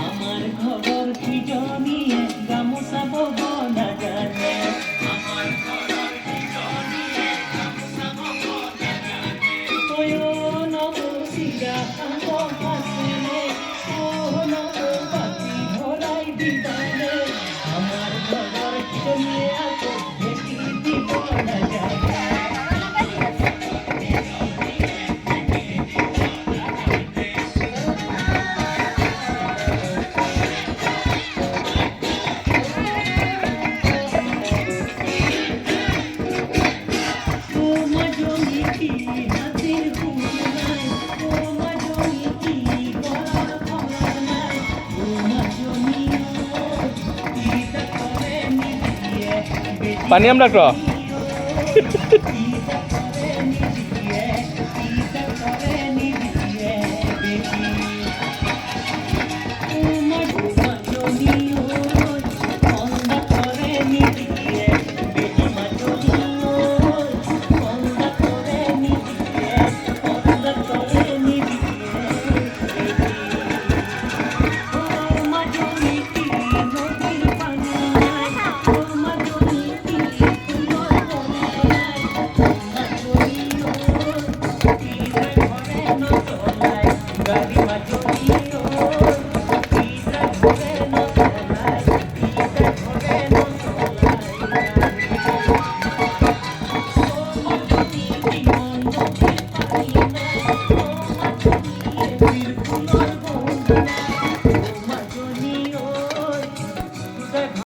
আমার খবর কি জানিয়ে গামোচা বব না জানে নবসিরা আসলে ও নবপাতি ধরাই দিবানে আমার খবর জমিয়ে আসো বেশি দিব না জানে পানি আমরা